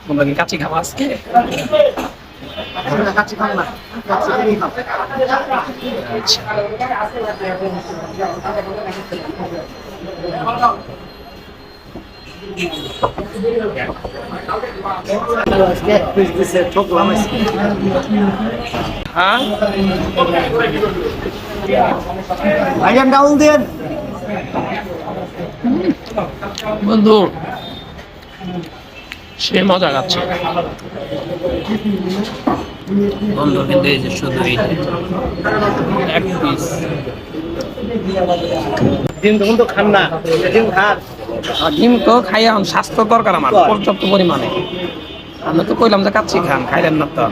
তোমরা কি কাচ্চি খাওয়া আজকে? কাচ্চি খাবো না, কাচ্চি কিনেই খাবো। হ্যাঁ ভাইজান ডাউল দেন বন্ধু, সে মজা খাচ্ছে বন্ধু, কিন্তু এই যে শুধু এক পিস ডিম তখন তো খান না, ডিম খান। ডিম তো খাই, এখন স্বাস্থ্য দরকার আমার পর্যাপ্ত পরিমাণে। আমি তো কইলাম যে কাচ্চি খান, খাইলেন না তো।